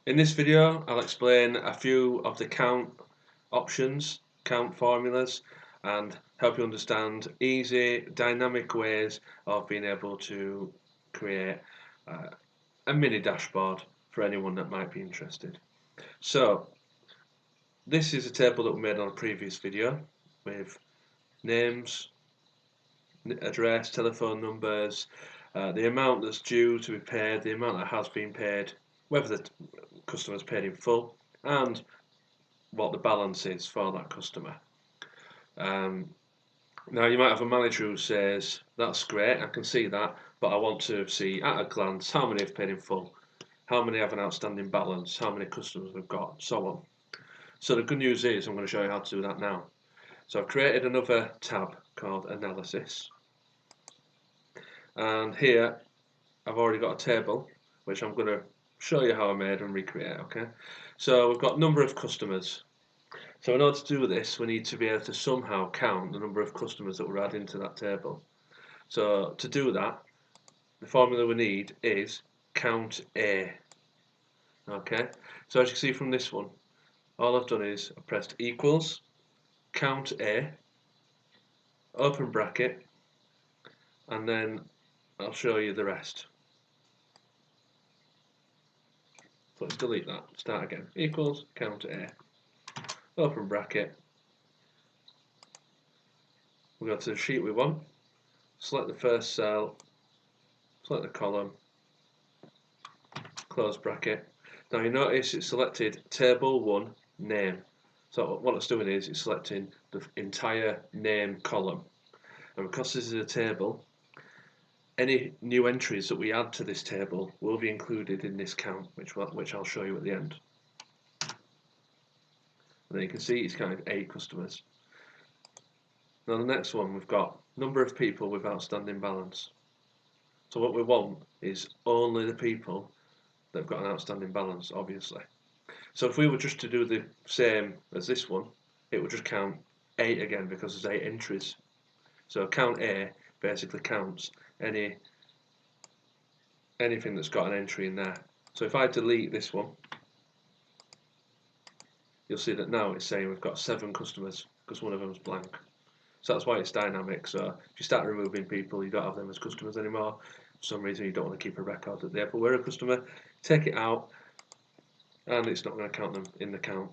In this video, I'll explain a few of the count options, count formulas, and help you understand easy, dynamic ways of being able to create a mini dashboard for anyone that might be interested. So, this is a table that we made on a previous video with names, address, telephone numbers, the amount that's due to be paid, the amount that has been paid, whether the customer's paid in full, and what the balance is for that customer. Now you might have a manager who says, that's great, I can see that, but I want to see at a glance how many have paid in full, how many have an outstanding balance, how many customers we've got, so on. So the good news is I'm going to show you how to do that now. So I've created another tab called Analysis. And here I've already got a table which I'm going to show you how I made and recreate, okay? So we've got number of customers. So in order to do this, we need to be able to somehow count the number of customers that we're adding to that table. So to do that, the formula we need is count A. Okay, so as you can see from this one, all I've done is I've pressed equals, count A, open bracket, and then I'll show you the rest. So let's delete that, start again. Equals, count A, open bracket. We'll go to the sheet we want, select the first cell, select the column, close bracket. Now you notice it's selected table 1 name. So what it's doing is it's selecting the entire name column. And because this is a table, any new entries that we add to this table will be included in this count, which I'll show you at the end. And then you can see it's counted 8 customers. Now the next one, we've got number of people with outstanding balance. So what we want is only the people that have got an outstanding balance, obviously. So if we were just to do the same as this one, it would just count 8 again because there's 8 entries. So count A basically counts anything that's got an entry in there. So if I delete this one, you'll see that now it's saying we've got 7 customers because one of them is blank. So that's why it's dynamic. So if you start removing people, you don't have them as customers anymore. For some reason you don't want to keep a record that they ever were a customer, take it out, and it's not going to count them in the count.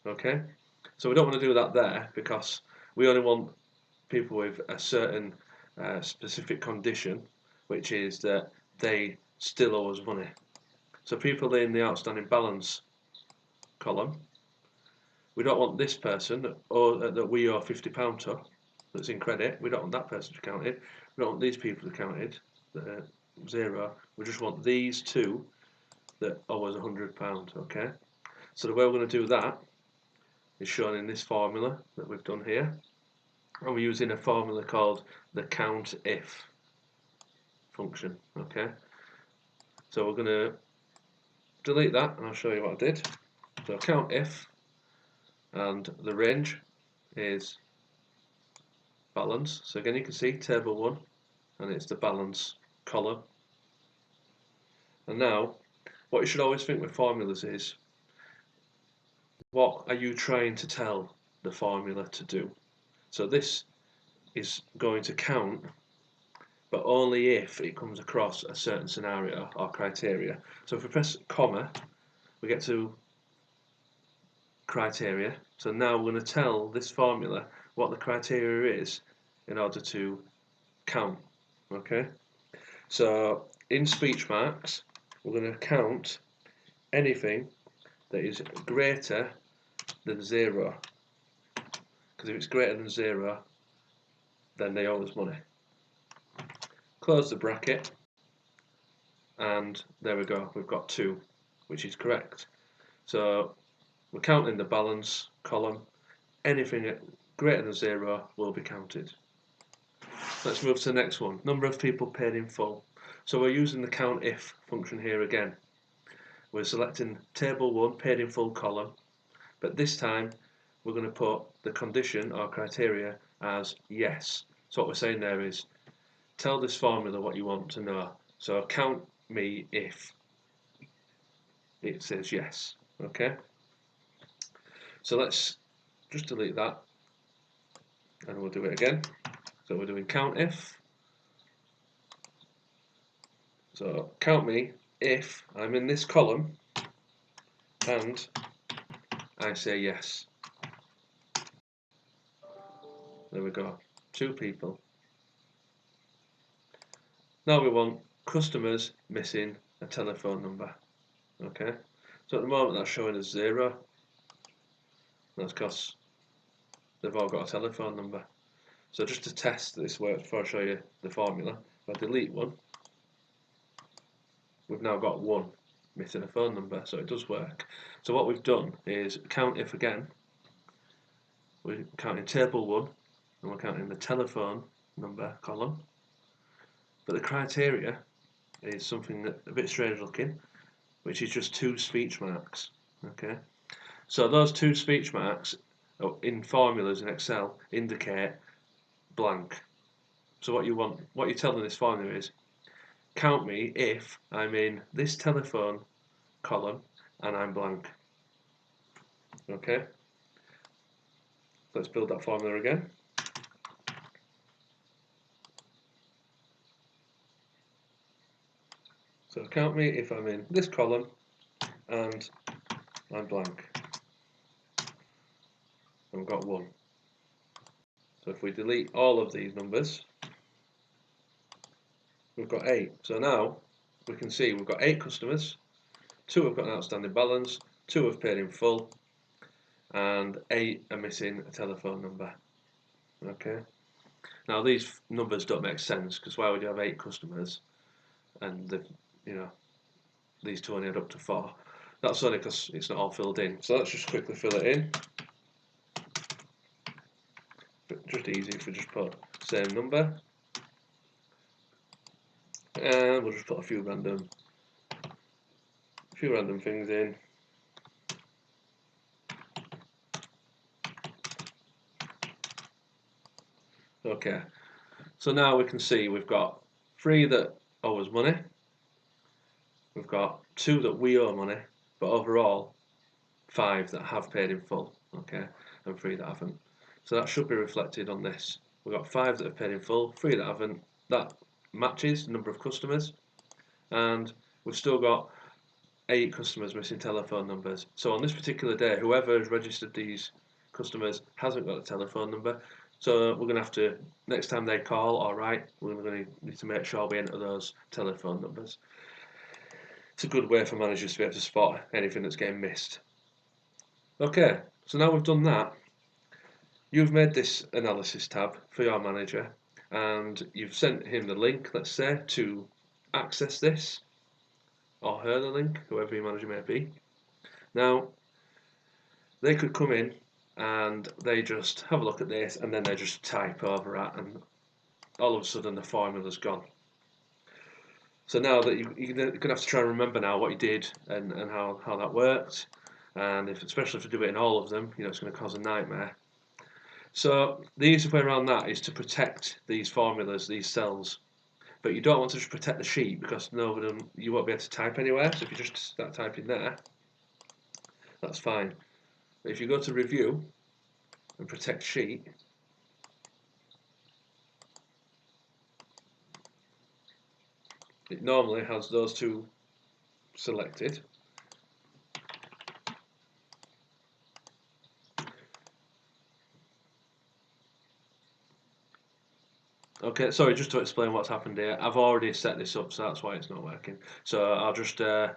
Okay, so we don't want to do that there because we only want people with a certain specific condition, which is that they still owe us money. So people in the outstanding balance column, we don't want this person that we owe £50 to, that's in credit, we don't want that person to be counted. We don't want these people to be counted, that are 0. We just want these 2 that owe us £100, okay? So the way we're going to do that is shown in this formula that we've done here. And we're using a formula called the count if function, okay? So we're going to delete that and I'll show you what I did. So count if, and the range is balance. So again you can see table 1 and it's the balance column. And now what you should always think with formulas is, what are you trying to tell the formula to do? So this is going to count, but only if it comes across a certain scenario or criteria. So if we press comma, we get to criteria. So now we're going to tell this formula what the criteria is in order to count. Okay. So in speech marks, we're going to count anything that is greater than 0. Because if it's greater than 0, then they owe us money. Close the bracket, and there we go, we've got 2, which is correct. So we're counting the balance column, anything greater than 0 will be counted. Let's move to the next one, number of people paid in full. So we're using the count if function here again. We're selecting table 1 paid in full column, but this time we're going to put the condition or criteria as yes. So what we're saying there is, tell this formula what you want to know. So count me if. it says yes. Okay, so let's just delete that and we'll do it again. So we're doing count if. So count me if I'm in this column and I say yes. There we go, 2 people. Now we want customers missing a telephone number. Okay, so at the moment that's showing as 0. That's because they've all got a telephone number. So just to test this works before I show you the formula, if I delete one, we've now got 1 missing a phone number, so it does work. So what we've done is count if again. We're counting table 1 and we're counting the telephone number column. But the criteria is something that a bit strange looking, which is just 2 speech marks. Okay, so those 2 speech marks in formulas in Excel indicate blank. So what you're telling this formula is count me if I'm in this telephone column and I'm blank. Okay, let's build that formula again. So count me if I'm in this column and I'm blank. And we've got 1. So if we delete all of these numbers, we've got 8. So now we can see we've got 8 customers, 2 have got an outstanding balance, 2 have paid in full, and 8 are missing a telephone number. Okay. Now these numbers don't make sense because why would you have 8 customers and these 2 only add up to 4? That's only because it's not all filled in. So let's just quickly fill it in. But just easy if we just put same number, and we'll just put a few random things in. Okay, so now we can see we've got 3 that owe us money, we've got 2 that we owe money, but overall 5 that have paid in full, okay, and 3 that haven't. So that should be reflected on this. We've got 5 that have paid in full, 3 that haven't. That matches the number of customers, and we've still got 8 customers missing telephone numbers. So on this particular day, whoever has registered these customers hasn't got a telephone number. So we're going to have to, next time they call or write, we're going to need to make sure we enter those telephone numbers. It's a good way for managers to be able to spot anything that's getting missed. Okay, so now we've done that, you've made this analysis tab for your manager and you've sent him the link, let's say, to access this, or her the link, whoever your manager may be. Now, they could come in and they just have a look at this and then they just type over it and all of a sudden the formula's gone. So now that you're going to have to try and remember now what you did and how that worked, and especially if you do it in all of them, it's going to cause a nightmare. So the easiest way around that is to protect these formulas, these cells. But you don't want to just protect the sheet because you won't be able to type anywhere. So if you just start typing there, that's fine. But if you go to review and protect sheet, it normally has those 2 selected. Okay, sorry, just to explain what's happened here, I've already set this up, so that's why it's not working. So I'll just show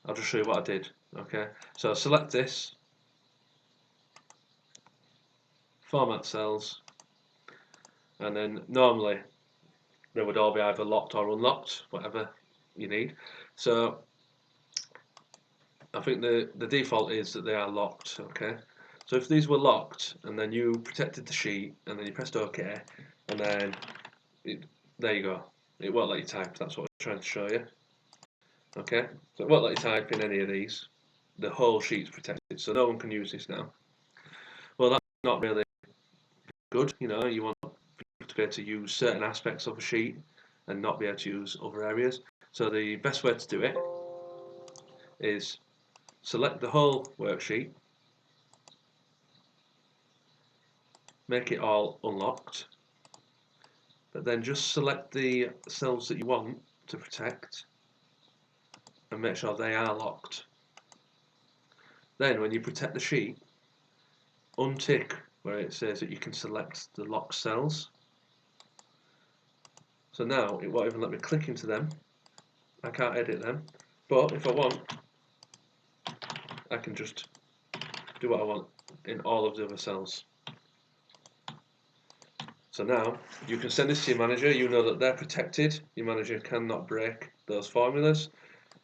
you what I did. Okay, so select this, format cells, and then normally they would all be either locked or unlocked, whatever you need. So I think the default is that they are locked. Okay, so if these were locked and then you protected the sheet and then you pressed OK, and then there you go. It won't let you type. That's what I'm trying to show you. Okay, so it won't let you type in any of these. The whole sheet's protected, so no one can use this now. Well, that's not really good. You want to be able to use certain aspects of a sheet and not be able to use other areas. So the best way to do it is select the whole worksheet, make it all unlocked, but then just select the cells that you want to protect and make sure they are locked. Then when you protect the sheet, untick where it says that you can select the locked cells. So now it won't even let me click into them. I can't edit them, but if I want, I can just do what I want in all of the other cells. So now you can send this to your manager. You know that they're protected. Your manager cannot break those formulas.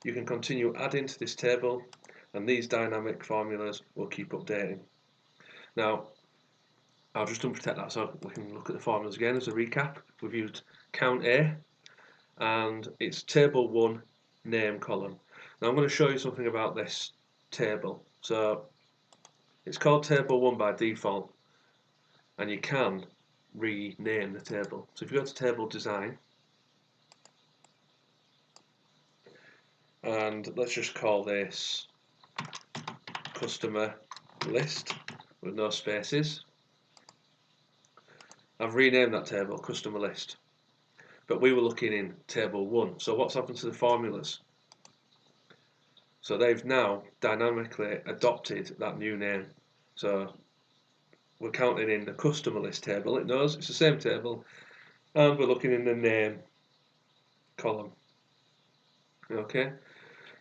You can continue adding to this table, and these dynamic formulas will keep updating. Now, I'll just unprotect that so we can look at the formulas again as a recap. We've used Counta, and it's table 1 name column. Now I'm going to show you something about this table. So it's called table 1 by default, and you can rename the table. So if you go to table design, and let's just call this customer list with no spaces. I've renamed that table customer list, but we were looking in table 1. So what's happened to the formulas? So they've now dynamically adopted that new name. So we're counting in the customer list table. It knows it's the same table, and we're looking in the name column. Okay,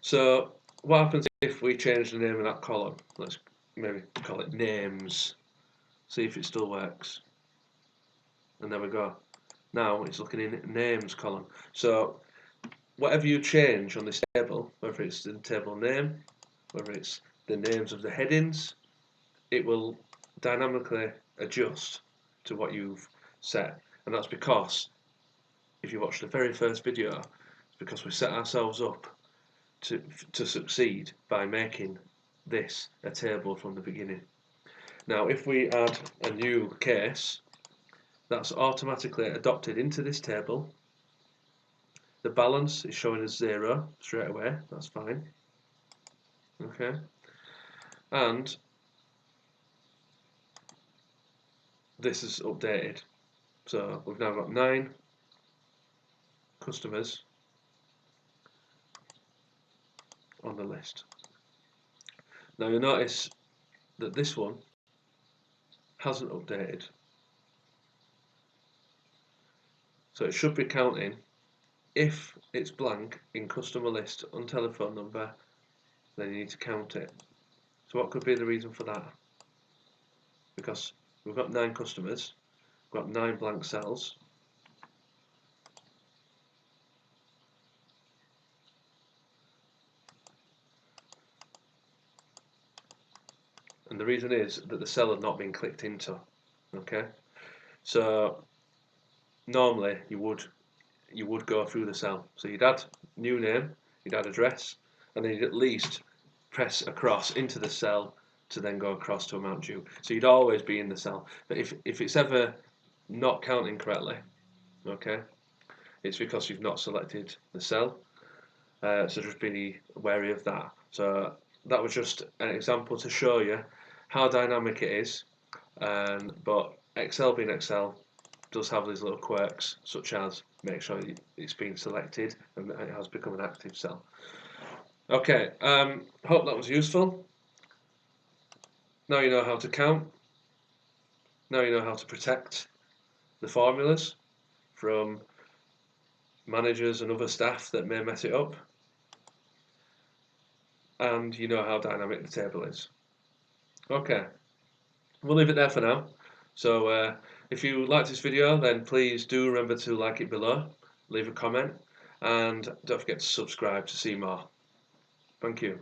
so what happens if we change the name of that column? Let's maybe call it names. See if it still works. And there we go. Now it's looking in names column. So whatever you change on this table, whether it's the table name, whether it's the names of the headings, it will dynamically adjust to what you've set. And that's because, if you watch the very first video, it's because we set ourselves up to succeed by making this a table from the beginning. Now if we add a new case, that's automatically adopted into this table. The balance is showing as 0 straight away, that's fine. Okay, and this is updated. So we've now got 9 customers on the list. Now you'll notice that this one hasn't updated. So it should be counting. If it's blank in customer list on telephone number, then you need to count it. So what could be the reason for that? Because we've got 9 customers, we've got 9 blank cells. And the reason is that the cell had not been clicked into. Okay, so normally you would go through the cell. So you'd add new name, you'd add address, and then you'd at least press across into the cell to then go across to amount due. So you'd always be in the cell. But if it's ever not counting correctly, okay, it's because you've not selected the cell. So just be wary of that. So that was just an example to show you how dynamic it is. But Excel being Excel does have these little quirks, such as make sure it's been selected and it has become an active cell. Okay, hope that was useful. Now you know how to count. Now you know how to protect the formulas from managers and other staff that may mess it up. And you know how dynamic the table is. Okay, we'll leave it there for now. So if you liked this video, then please do remember to like it below, leave a comment, and don't forget to subscribe to see more. Thank you.